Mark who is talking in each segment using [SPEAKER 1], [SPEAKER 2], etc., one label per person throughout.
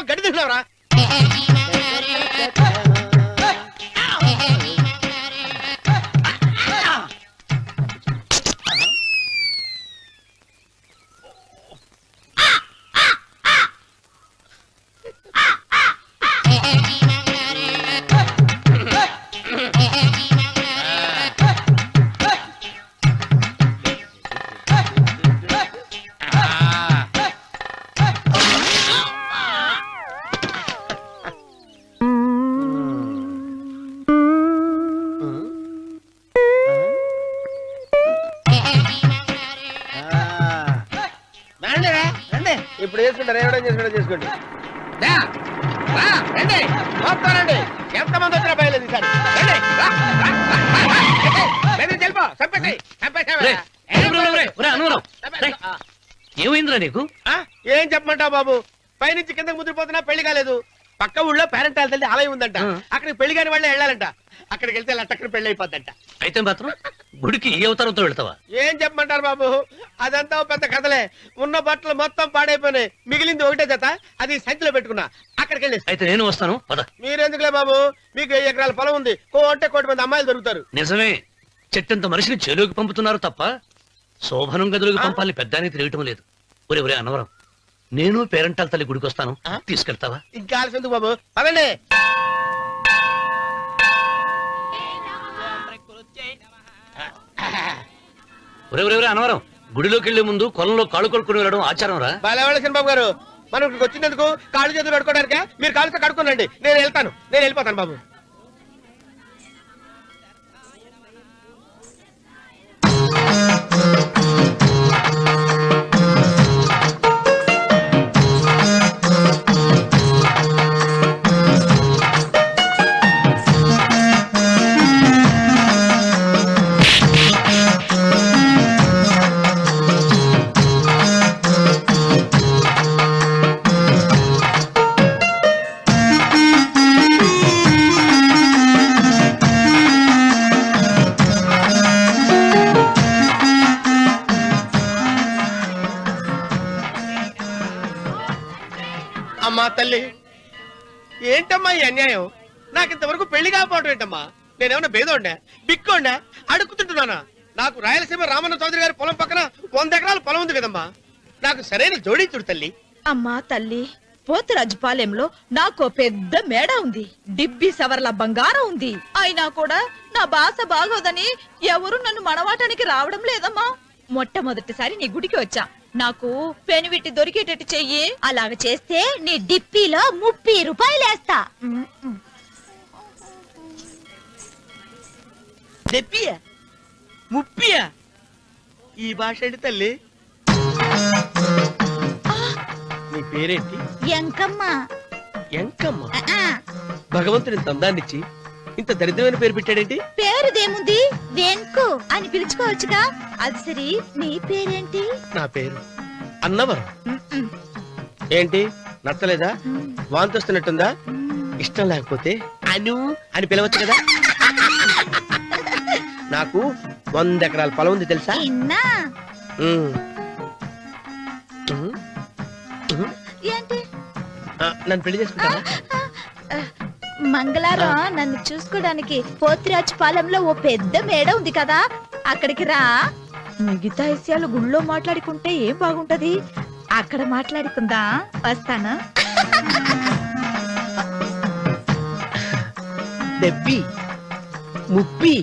[SPEAKER 1] తింటున్నావు గడ్డి తింటున్నావురా? ఇప్పుడు వేసుకుంటారు ఏడో చేసుకోండి మొత్తానండి ఎంతమంది వచ్చినా బయలేదు
[SPEAKER 2] ఏమైందిరా నీకు?
[SPEAKER 1] ఏం చెప్పమంటావు బాబు? పైనుంచి కిందకు ముద్రపోతున్నా పెళ్లి కాలేదు. పక్క ఊళ్ళో పేరెంటాల తల్లి ఆలయం ఉందంట, అక్కడికి పెళ్లి కాని వాళ్ళే వెళ్ళాలంట. అక్కడికి వెళ్తే లట్టక్కడ పెళ్లి అయిపోద్దంట.
[SPEAKER 2] అయితే మాత్రం గుడికి ఏ అవతారంతో వెళ్తావా?
[SPEAKER 1] ఏం చెప్పమంటారు బాబు, అదంతా పెద్ద కథలే. ఉన్న బట్టలు మొత్తం పాడైపోయినాయి, మిగిలింది ఒకటే జత, అది సంచిలో పెట్టుకున్నా. అక్కడికి వెళ్ళి
[SPEAKER 2] అయితే నేను వస్తాను పద.
[SPEAKER 1] మీరెందుకులే బాబు, మీకు 10 ఎకరాల పొలం ఉంది, అంటే 1 కోటి మంది అమ్మాయిలు దొరుకుతారు.
[SPEAKER 2] నిజమే, చెట్టంత మనిషిని చెరువుకి పంపుతున్నారు తప్ప శోభనం గదులకు పంపాలని పెద్దానికి తెలియటం లేదు. ఒరే ఒరే అన్నవరం, నేను పేరెంటాల తల్లి గుడికి వస్తాను, తీసుకెళ్తావా?
[SPEAKER 1] ఇంకా ఆలస్యం ఎందుకు బాబు, పదండి.
[SPEAKER 2] ఒరే ఒరే ఒరే అన్నవరం, గుడిలోకి వెళ్లే ముందు కొలంలో కాళ్ళు కొడుకుని వెళ్ళడం ఆచారం రా.
[SPEAKER 1] బాలేవాళ్ళ బాబు గారు, మనం ఇక్కడికి వచ్చినందుకు కాళ్ళు చేతులు కడుక్కోవడానికే. మీరు కాళ్ళతో కడుక్కోనండి, నేను వెళ్ళిపోతాను బాబు. అమ్మా తల్లి, ఏంటమ్మా ఈ అన్యాయం? నాకింతవరకు పెళ్లి కాకపోవడం ఏంటమ్మా? నేనేమన్నా బేదోండా, బిక్కోండా, అడుగుతుంటున్నానా? నాకు రాయలసీమ రామన్న చౌదరి గారి పొలం పక్కన 100 ఎకరాల పొలం ఉంది కదమ్మా. నాకు సరైన జోడించుడు తల్లి.
[SPEAKER 3] అమ్మా తల్లి, పోతురాజుపాలెంలో నాకు పెద్ద మేడ ఉంది, డిబ్బి సవర్ల బంగారం ఉంది. అయినా కూడా నా భాష బాగోదని ఎవరు నన్ను మనవాటానికి రావడం లేదమ్మా. మొట్టమొదటిసారి నీ గుడికి వచ్చా, నాకు పెనువిట్టి దొరికేటట్టు చెయ్యి. అలాగ చేస్తే నీ డిప్పిలో 30 రూపాయలు వేస్తా.
[SPEAKER 1] చెప్పియా 30? ఈ భాష ఏంటి తల్లి? నీ పేరేంటి?
[SPEAKER 3] ఎంకమ్మ.
[SPEAKER 1] ఎంకమ్మ? భగవంతుని ఇంత అందాన్నిచ్చి ఇంత దరిద్రమైన పేరు పెట్టాడేంటి?
[SPEAKER 3] పేరుదేముంది, వెంకు అని పిలుచుకోవచ్చుగా. అది సరి, నీ పేరేంటి?
[SPEAKER 1] నా పేరు అన్నవరం. ఏంటి నచ్చలేదా? వాంతి వస్తున్నట్టుందా? ఇష్టం లేకపోతే అను అని పిలవచ్చు కదా. నాకు 100 ఎకరాల పొలం ఉంది తెలుసా?
[SPEAKER 3] ఏంటి?
[SPEAKER 1] నన్ను పెళ్లి చేసుకుంటావా?
[SPEAKER 3] మంగళారం నన్ను చూసుకోవడానికి పోతురాజుపాలెంలో ఓ పెద్ద మేడ ఉంది కదా, అక్కడికి రా. మిగతా విషయాలు గుళ్ళో మాట్లాడుకుంటే ఏం బాగుంటది, అక్కడ మాట్లాడుకుందా. వస్తానా?
[SPEAKER 1] డెబ్బి 30.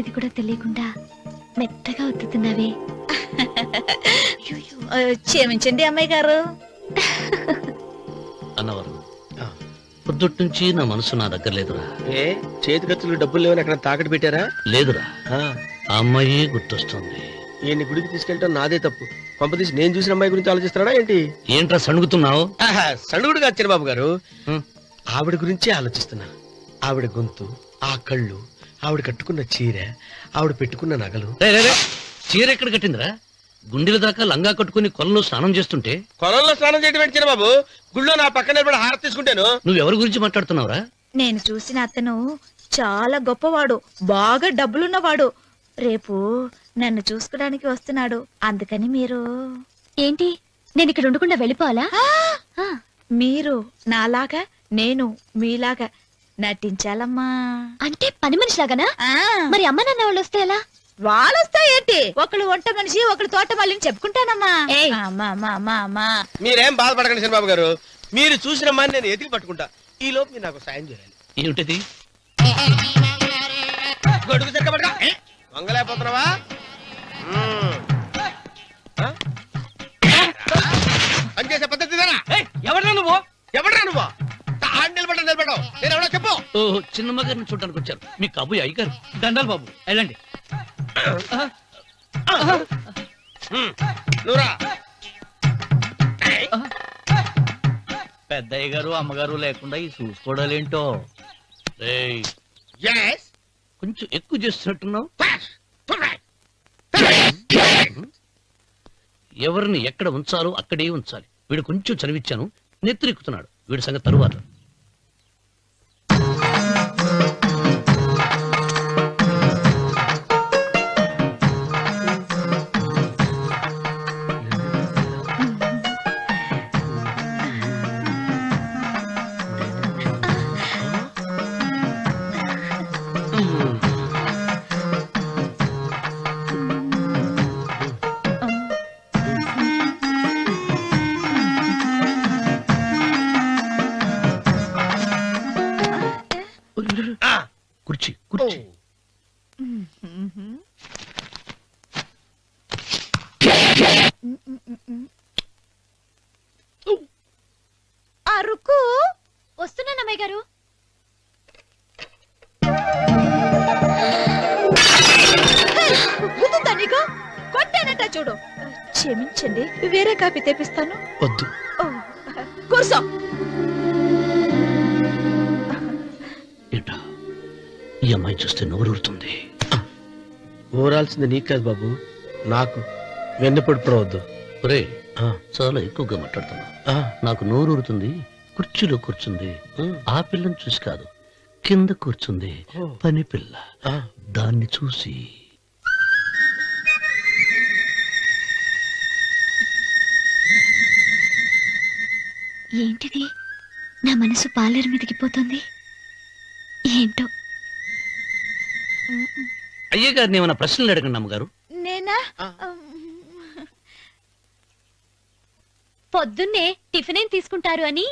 [SPEAKER 4] చేసేది కూడా తెలియకుండా మెత్తగా ఒత్తుతున్నావే.
[SPEAKER 3] క్షమించండి అమ్మాయి గారు.
[SPEAKER 2] అన్నవరం పొద్దుటి నుంచి నా మనసు నా దగ్గర లేదురా.
[SPEAKER 1] ఏ చేతి ఖర్చులు డబ్బులు లేవని అక్కడ తాకట్టు పెట్టారా?
[SPEAKER 2] లేదురా,
[SPEAKER 1] ఆ,
[SPEAKER 2] ఆ అమ్మాయి గుర్తొస్తుంది.
[SPEAKER 1] ఈయన్ని గుడికి తీసుకెళ్ళటం నాదే తప్పు. పంపతీసి నేను చూసిన అమ్మాయి గురించి ఆలోచిస్తున్నాడా ఏంటి?
[SPEAKER 2] ఏంట్రా సణుగుతున్నావు?
[SPEAKER 1] సణుగుడుగా చిరబాబు గారు,
[SPEAKER 2] హ్మ్.
[SPEAKER 1] ఆవిడ గురించే ఆలోచిస్తున్నా. ఆవిడ గొంతు, ఆ కళ్ళు, ఆవిడ కట్టుకున్న చీర, ఆవిడ పెట్టుకున్న నగలు.
[SPEAKER 2] చీర ఎక్కడ కట్టిందిరా? గుండెల దాకా లంగా కట్టుకుని కొలంలో స్నానం చేస్తుంటే
[SPEAKER 1] కొలంలో స్నానం చేయడం ఏంటి చిరబాబు? గుళ్ళో నా పక్కన నిలబడి హారతి తీసుకుంటాను.
[SPEAKER 2] నువ్వెవరి గురించి మాట్లాడుతున్నావురా?
[SPEAKER 3] నేను చూసిన అతను చాలా గొప్పవాడు, బాగా డబ్బులున్నవాడు. రేపు నన్ను చూసుకోడానికి వస్తున్నాడు. అందుకని మీరు
[SPEAKER 4] ఏంటి, నేను ఇక్కడ ఉండకుండా వెళ్ళిపోవాలా? ఆ,
[SPEAKER 3] మీరు నాలాగా, నేను మీలాగా నటించాలమ్మా.
[SPEAKER 4] అంటే పని మనిషిలాగానా?
[SPEAKER 3] ఆ,
[SPEAKER 4] మరి అమ్మ నాన్న వాళ్ళు వస్తే ఎలా?
[SPEAKER 3] వాళ్ళొస్తా ఏంటి? ఒకళ్ళు వంట మనిషి, ఒకళ్ళు తోట మళ్ళీ చెప్పుకుంటానమ్మా.
[SPEAKER 4] ఏయ్.
[SPEAKER 3] అమ్మా అమ్మా అమ్మా అమ్మా.
[SPEAKER 1] మీరేం బాధపడకండి చిరబాబు గారు. మీరు చూసిన అమ్మాయిని నేను ఎతికి పట్టుకుంటా. ఈ లోపు మీరు నాకు సాయం చేయాలి.
[SPEAKER 2] ఏమిటిది?
[SPEAKER 1] గొడుగు తిరగబడ్డా వంగలేకపోతున్నావా? పనిచేసే పద్ధతి
[SPEAKER 2] ఎవరా నువ్వు?
[SPEAKER 1] ఎవడ్రా నువ్వు? నిలబడ్డావు నేను ఎవడో చెప్పు.
[SPEAKER 2] ఓ చిన్నమ్మ గారిని చూడడానికి వచ్చారు. మీ కాబోయే అయ్యగారు. దండాలు బాబు, వెళ్ళండి.
[SPEAKER 1] నువ్వురా.
[SPEAKER 5] పెద్దయ్య గారు అమ్మగారు లేకుండా ఈ చూసుకోవడాలేంటో.
[SPEAKER 2] రేయ్,
[SPEAKER 1] Yes.
[SPEAKER 2] కొంచెం ఎక్కువ చేస్తున్నట్టున్నావు. ఎవరిని ఎక్కడ ఉంచాలో అక్కడే ఉంచాలి. వీడు కొంచెం చనివిచ్చాను, నెత్తిరెక్కుతున్నాడు. వీడి సంగతి తరువాత. కుర్చీ కుర్చీ.
[SPEAKER 3] అరుకు
[SPEAKER 4] వస్తున్నాను అమ్మాయి గారు.
[SPEAKER 3] తనిగా కొట్టానట చూడు. క్షమించండి, వేరే కాపీ తెప్పిస్తాను.
[SPEAKER 2] వద్దు.
[SPEAKER 3] ఓ, కూర్చో.
[SPEAKER 2] ఏంటా, ఈ అమ్మాయి చూస్తే నోరూరుతుంది.
[SPEAKER 1] ఊరాల్సింది నీకు కాదు బాబు, నాకు. వెన్నపడిపోవద్దు.
[SPEAKER 2] ఒరే, చాలా ఎక్కువగా మాట్లాడుతున్నా. నాకు నోరూరుతుంది. కుర్చీలో కూర్చుంది. ఆ పిల్లని చూసి కాదు, కింద కూర్చుంది పని పిల్ల. దాన్ని చూసి
[SPEAKER 4] ఏంటిది, నా మనసు పాలేరు మీదకి పోతుంది ఏంటో.
[SPEAKER 2] అయ్య గారిని ఏమైనా ప్రశ్నలు అడగండి అమ్మగారు.
[SPEAKER 3] నేనా?
[SPEAKER 4] పొద్దున్నే టిఫిన్ ఏం తీసుకుంటారు అని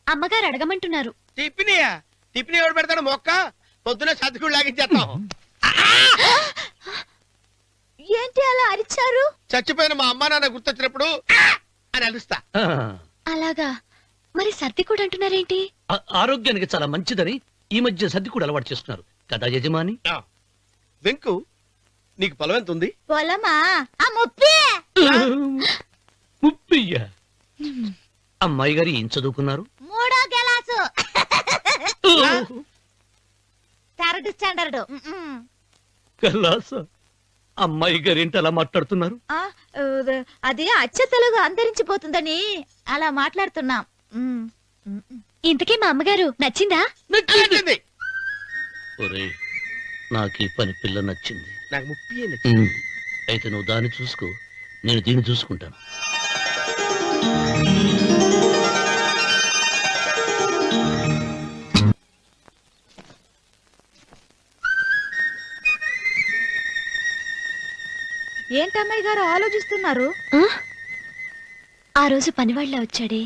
[SPEAKER 4] అమ్మగారు అడగమంటున్నారు.
[SPEAKER 1] టిఫినియా? టిఫిన్ ఎవడు పెడతాడు? మొక్క పొద్దున సతుకుడు లాగించేస్తాం.
[SPEAKER 3] ఏంటి అలా అరిచారు?
[SPEAKER 1] చచ్చిపోయిన మా అమ్మా నాన్న గుర్తొచ్చినప్పుడు అని అలుస్తా.
[SPEAKER 4] అలాగా, మరి సర్ది కూడా అంటున్నారేంటి?
[SPEAKER 2] ఆరోగ్యానికి చాలా మంచిదని ఈ మధ్య సర్ది కూడా అలవాటు చేస్తున్నారు కదా యజమాని.
[SPEAKER 1] వెంకు, నీకు పొలం ఎంత ఉంది?
[SPEAKER 3] పొలమా? ఆ ముప్పి.
[SPEAKER 2] ముప్పయ్య. అమ్మాయి గారు ఏం చదువుకున్నారు?
[SPEAKER 3] 3వ క్లాసు, 3rd స్టాండర్డ్.
[SPEAKER 2] కలాస. అమ్మాయి గారు ఏంటి అలా మాట్లాడుతున్నారు?
[SPEAKER 3] అది అచ్చ తెలుగు అంతరించిపోతుందని అలా మాట్లాడుతున్నాం.
[SPEAKER 4] ఇంతకీ మా అమ్మగారు నచ్చిందా?
[SPEAKER 1] నచ్చింది.
[SPEAKER 2] ఒరేయ్, నాకు ఈ పని పిల్ల నచ్చింది.
[SPEAKER 1] నాకు ముప్పి నచ్చింది.
[SPEAKER 2] అయితే నువ్వు దాన్ని చూసుకో, నేను దీన్ని చూసుకుంటాను.
[SPEAKER 3] ఏంటమ్మాయి గారు ఆలోచిస్తున్నారు?
[SPEAKER 4] ఆ రోజు పనివాళ్ళ వచ్చాడే,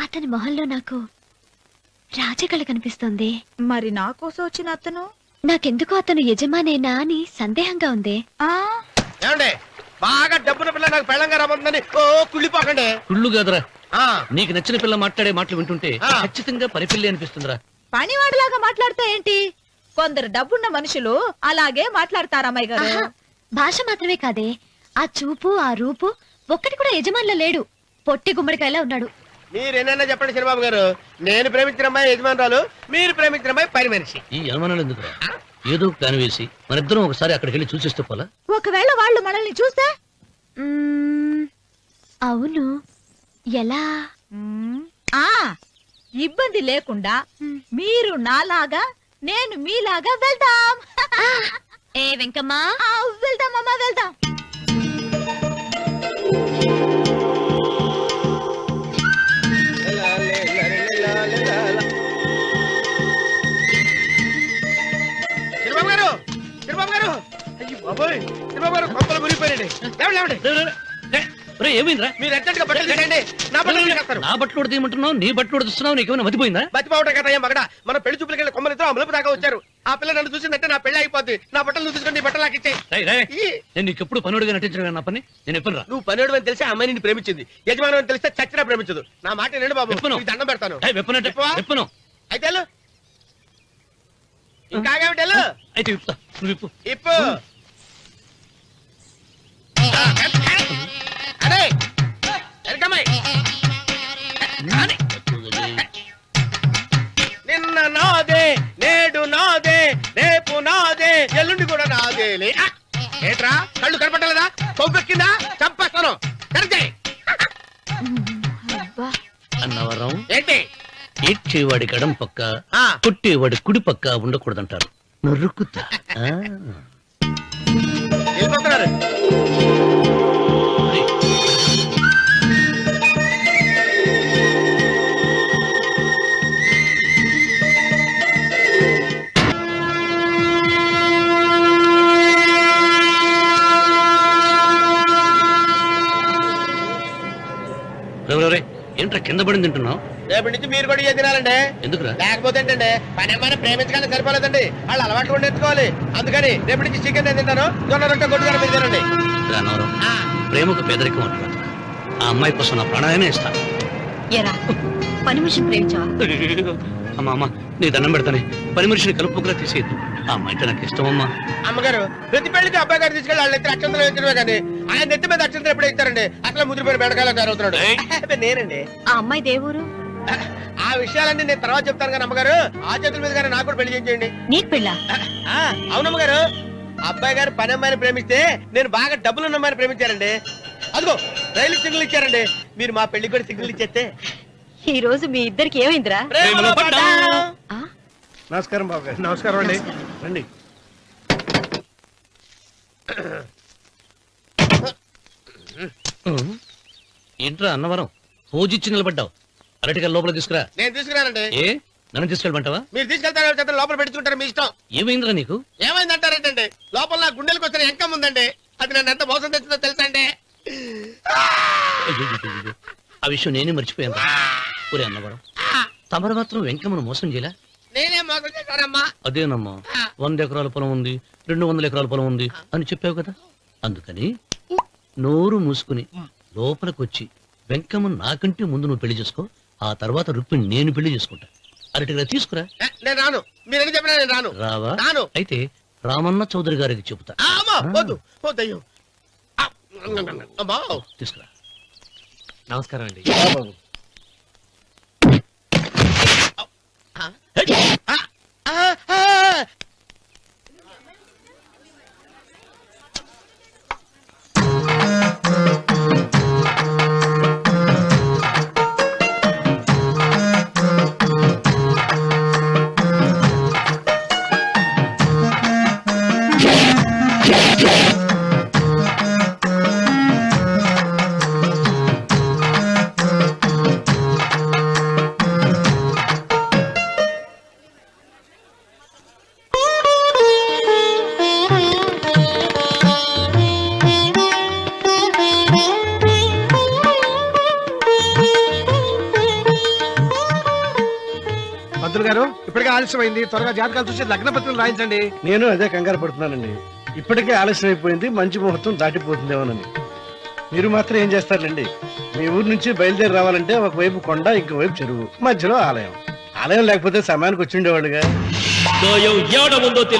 [SPEAKER 4] అతని మొహంలో నాకు రాజకళ కనిపిస్తోంది.
[SPEAKER 3] మరి నా కోసం వచ్చిన అతను?
[SPEAKER 4] నాకెందుకో అతను యజమానేనా అని సందేహంగా ఉంది.
[SPEAKER 1] ఏమండి బాగా డబ్బున పిల్ల నాకు పెళ్ళంగా రాబోతుందని ఓ కుళ్ళిపోకండి.
[SPEAKER 2] కుళ్ళు కాదురా,
[SPEAKER 1] ఆ,
[SPEAKER 2] నీకు నచ్చిన పిల్ల మాట్లాడే మాటలు వింటుంటే
[SPEAKER 1] ఆ.
[SPEAKER 2] ఖచ్చితంగా పరిపిల్లి అనిపిస్తుందిరా.
[SPEAKER 3] పనివాడిలాగా మాట్లాడతా ఏంటి? కొందరు డబ్బున్న మనుషులు అలాగే మాట్లాడతారు అమ్మాయి గారు.
[SPEAKER 4] ఆహా, భాష మాత్రమే కాదే, ఆ చూపు ఆ రూపు ఒక్కటి కూడా యజమానిలో లేడు. పొట్టి గుమ్మడికాయలా ఉన్నాడు.
[SPEAKER 1] మీరేనన్నా చెప్పండి చంద్రబాబు గారు, నేను ప్రేమించిన అమ్మాయి యజమానురాలు, మీరు ప్రేమించిన అమ్మాయి పని మనిషి.
[SPEAKER 2] ఈ అనుమానాలు ఎందుకురా? ఏదో ప్లాన్ వేసి మనిద్దరం ఒకసారి అక్కడికి వెళ్ళి చూసేస్తే పోలా?
[SPEAKER 3] ఒకవేళ వాళ్ళు మనల్ని చూస్తే?
[SPEAKER 4] అవును, ఎలా?
[SPEAKER 3] ఆ ఇబ్బంది లేకుండా మీరు నాలాగా నేను మీలాగా వెళ్దాం.
[SPEAKER 4] ఏ వెంకమ్మా,
[SPEAKER 3] వెళ్దాం అమ్మా, వెళ్దాం.
[SPEAKER 1] చంద్రబాబు గారు, చంద్రబాబు గారు, అయ్యో బాబోయ్, చంద్రబాబు గారు కొంపలు మునిగిపోయారండి. లేవండి.
[SPEAKER 2] ఏమైందిరా?
[SPEAKER 1] మీరు అర్జెంట్ గా బట్టలు తీసేయండి, నా బట్టలు తీసేస్తారు.
[SPEAKER 2] నా బట్టలు కూడా తీయమంటున్నావు, నీ బట్టలు కూడా తీస్తున్నావు, నీకేమైనా మతిపోయిందా?
[SPEAKER 1] బతిపావటం కదా ఏం మగడ, మన పెళ్లి చూపులకి వెళ్ళి కొమ్మలతో అమలుపు దాకా వచ్చారు. ఆ పిల్ల నన్ను చూసిందంటే నా పెళ్లి అయిపోద్ది. నా బట్టలు తీసుకొని బట్టలు నాకు ఇచ్చేయి.
[SPEAKER 2] నేను నీకు ఎప్పుడు పనుడిగా నటించడం నా పని. నేను ఎప్పుడు రా?
[SPEAKER 1] నువ్వు పనివాడు అని తెలిసి ఆ అమ్మాయి నిన్ను ప్రేమించింది, యజమాని అని తెలిస్తే చచ్చినా ప్రేమించదు. నా మాట వినండి బాబు,
[SPEAKER 2] విప్పను.
[SPEAKER 1] నీకు దండం పెడతాను. విప్పవా?
[SPEAKER 2] విప్పను.
[SPEAKER 1] అయితే వెళ్ళు. ఇంకా ఆగావిటి వెళ్ళు.
[SPEAKER 2] అయితే విప్పుతా, నువ్వు విప్పు.
[SPEAKER 1] ఇప్పు. అరే ఎరకమ్మాయి. నిన్న నాదే, నేడు నాదే, రేపు నాదే, ఎల్లుండి కూడా నాదేలే. ఏంట్రా కళ్ళు కనపట్టలేదా? కొవ్వెక్కిందా? చంపేస్తాను. కరెక్టే.
[SPEAKER 2] అన్నవరం
[SPEAKER 1] ఏంటి?
[SPEAKER 2] ఏడ్చేవాడి గడం పక్క,
[SPEAKER 1] ఆ.
[SPEAKER 2] కొట్టేవాడి కుడి పక్క ఉండకూడదంటారు. నరుక్కుతా.
[SPEAKER 1] వెళ్ళిపోతున్నారు.
[SPEAKER 2] ఏంట్రా కింద పడింది తింటున్నావు?
[SPEAKER 1] రేపటి నుంచి మీరు కూడా ఇదే తినాలండి.
[SPEAKER 2] ఎందుకురా?
[SPEAKER 1] లేకపోతే ఏంటండి, పని ఏమైనా ప్రేమించగానే సరిపోలేదండి, వాళ్ళు అలవాటు కూడా నేర్చుకోవాలి. అందుకని రేపటి నుంచి చికెన్ నేను తింటాను, జొన్న రొట్టె కొట్టుకొని మీరు తినండి.
[SPEAKER 2] అన్నవరం, ప్రేమకు పేదరికం అంటున్నా. ఆ అమ్మాయి కోసం నా ప్రాణాయనే ఇస్తాను.
[SPEAKER 3] ఎరా పని మనిషిని ప్రేమించావా?
[SPEAKER 2] అమ్మా అమ్మ, నీ దండం పెడతానే, పని మనిషిని కలుపుకులా తీసేయద్దు. ఆ అమ్మాయి అంటే నాకు ఇష్టం అమ్మా.
[SPEAKER 1] అమ్మగారు ప్రతి పెళ్లికి అబ్బాయి గారు తీసుకెళ్ళి వాళ్ళ ఎత్తి అక్షంతలు వేయించడమే కానీ ఆయన నెత్తి మీద అక్షంతలు ఎప్పుడే ఇస్తారండి. అట్లా ముదిరిపోయిన బెడకాయలు తయారవుతున్నాడు. అబ్బే, నేనండి.
[SPEAKER 3] ఆ అమ్మాయి దేవురు.
[SPEAKER 1] ఆ విషయాలన్నీ నేను తర్వాత చెప్తాను కానీ అమ్మగారు, ఆ చేతుల మీద కానీ నాకు కూడా పెళ్లి చేయండి.
[SPEAKER 3] నీకు పెళ్ళా?
[SPEAKER 1] అవునమ్మగారు, అబ్బాయి గారు పని అమ్మాయిని ప్రేమిస్తే నేను బాగా డబ్బులున్న అమ్మాయిని ప్రేమించారండి. అదిగో రైలు సిగ్నల్ ఇచ్చారండి. మీరు మా పెళ్లికి కూడా సిగ్నల్ ఇచ్చేస్తే.
[SPEAKER 3] ఈ రోజు మీ ఇద్దరికి ఏమైందిరా?
[SPEAKER 1] ప్రేమలో పడ్డాం.
[SPEAKER 6] నమస్కారం బాబు గారు. నమస్కారం అండి. రండి.
[SPEAKER 2] ఏంట్రా అన్నవరం, పూజిచ్చి నిలబడ్డావు? అరటిగా లోపల తీసుకురా.
[SPEAKER 1] నేను తీసుకున్నానండి.
[SPEAKER 2] ఏ నన్ను తీసుకెళ్ళమంటావా?
[SPEAKER 1] మీరు తీసుకెళ్తారు, లోపల పెట్టుకుంటారు, మీ ఇష్టం.
[SPEAKER 2] ఏమైందిరా నీకు?
[SPEAKER 1] ఏమైందంటారేంటండి, లోపల నా గుండెలకు వచ్చిన ఎంకం ఉందండి. అది నన్ను ఎంత మోసం తెచ్చిందో తెలుసా అండి.
[SPEAKER 2] అయ్యో, ఆ విషయం నేనే మర్చిపోయాను. ఒరే అన్నవరం, తమరు మాత్రం వెంకమ్మను మోసం చేయలే?
[SPEAKER 1] నేనే మోసం చేశానమ్మా.
[SPEAKER 2] అదేనమ్మా, 100 ఎకరాల పొలం ఉంది, 200 ఎకరాల పొలం ఉంది అని చెప్పావు కదా. అందుకని నోరు మూసుకుని లోపలికి వచ్చి వెంకమ్మను నాకంటే ముందు నువ్వు పెళ్లి చేసుకో. ఆ తర్వాత రుక్మిణి నేను పెళ్లి చేసుకుంటా. అరటిగా తీసుకురా.
[SPEAKER 1] నేను రాను, మీరని చెప్పినా నేను రాను.
[SPEAKER 2] రావా?
[SPEAKER 1] రాను.
[SPEAKER 2] అయితే రామన్న చౌదరి గారికి చెబుతా.
[SPEAKER 1] వద్దు వద్దయ్యో. అమ్మా
[SPEAKER 2] తీసుకురా.
[SPEAKER 5] నమస్కారం అండి.
[SPEAKER 6] బాబు మంత్రులు గారు ఇప్పటికే ఆలస్యమైంది, త్వరగా జాతకాలు చూసి లగ్న పత్రికలు రాయించండి. నేను అదే కంగారు పడుతున్నానండి. ఇప్పటికే ఆలస్యం అయిపోయింది, మంచి ముహూర్తం దాటిపోతుందేమోనని. మీరు మాత్రం ఏం చేస్తారండి? మీ ఊరు నుంచి బయలుదేరి రావాలంటే ఒకవైపు కొండ, ఇంకోవైపు చెరువు, మధ్యలో ఆలయం. ఆలయం లేకపోతే సమయానికి వచ్చి ఉండేవాళ్ళుగా.